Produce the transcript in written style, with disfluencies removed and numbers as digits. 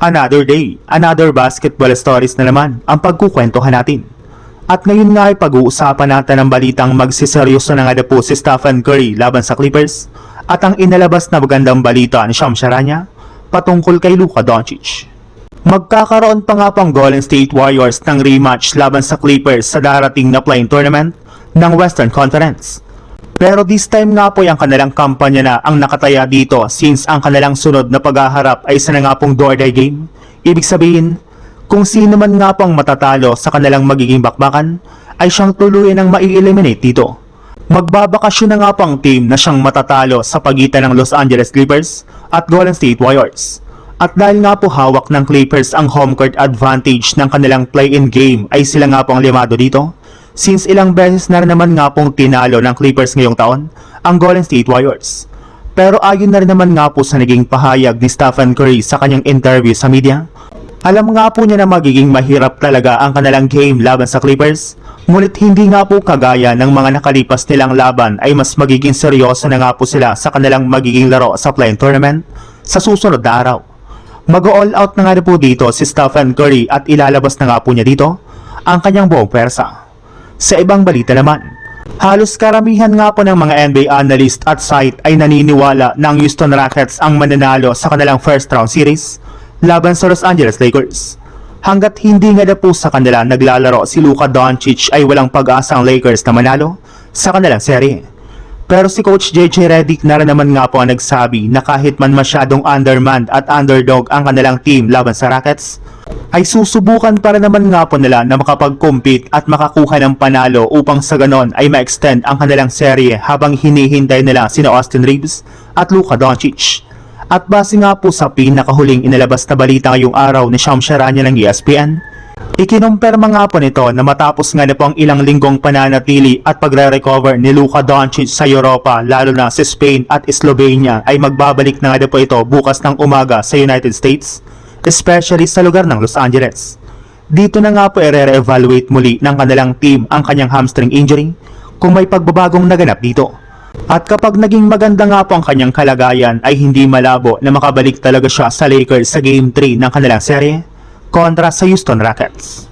Another day, another basketball stories na naman ang pagkukwentuhan natin. At ngayon nga ay pag-uusapan natin ang balitang magsiseryoso na nga po si Stephen Curry laban sa Clippers at ang inalabas na magandang balita ni Shams Charania patungkol kay Luka Doncic. Magkakaroon pa nga pang Golden State Warriors ng rematch laban sa Clippers sa darating na play-in tournament ng Western Conference. Pero this time nga po yung kanilang kampanya na ang nakataya dito since ang kanilang sunod na paghaharap ay isa na nga pong do-or-die game. Ibig sabihin, kung sino man nga pong matatalo sa kanilang magiging bakbakan ay siyang tuluyan ng mai-eliminate dito. Magbabakasyon na nga po ang team na siyang matatalo sa pagitan ng Los Angeles Clippers at Golden State Warriors. At dahil nga po hawak ng Clippers ang home court advantage ng kanilang play-in game ay sila nga po ang limado dito. Since ilang beses na naman nga pong tinalo ng Clippers ngayong taon ang Golden State Warriors. Pero ayon na rin naman nga po sa naging pahayag ni Stephen Curry sa kanyang interview sa media, alam nga po niya na magiging mahirap talaga ang kanilang game laban sa Clippers, ngunit hindi nga po kagaya ng mga nakalipas nilang laban ay mas magiging seryoso na nga po sila sa kanilang magiging laro sa play-in tournament sa susunod na araw. Mag-all out na nga po dito si Stephen Curry at ilalabas na nga po niya dito ang kanyang buong pwersa. Sa ibang balita naman, halos karamihan nga po ng mga NBA analyst at site ay naniniwala na ang Houston Rockets ang mananalo sa kanilang first round series laban sa Los Angeles Lakers. Hanggat hindi nga na po sa kanila naglalaro si Luka Doncic ay walang pag-asa ang Lakers na manalo sa kanilang serye. Pero si Coach JJ Redick na rin naman nga po ang nagsabi na kahit man masyadong undermanned at underdog ang kanilang team laban sa Rockets, ay susubukan para naman nga po nila na makapag-compete at makakuha ng panalo upang sa ganon ay ma-extend ang kanilang serye habang hinihintay nila sina Austin Reeves at Luka Doncic. At base nga po sa pinakahuling inalabas na balita ngayong araw ni Shams Charania ng ESPN, ikinumpirma nga po nito na matapos nga na po ang ilang linggong pananatili at pagre-recover ni Luka Doncic sa Europa lalo na sa Spain at Slovenia ay magbabalik na nga po ito bukas ng umaga sa United States, especially sa lugar ng Los Angeles. Dito na nga po i-re-evaluate muli ng kanilang team ang kanyang hamstring injury kung may pagbabagong naganap dito. At kapag naging maganda nga po ang kanyang kalagayan ay hindi malabo na makabalik talaga siya sa Lakers sa Game 3 ng kanilang serye kontra sa Houston Rockets.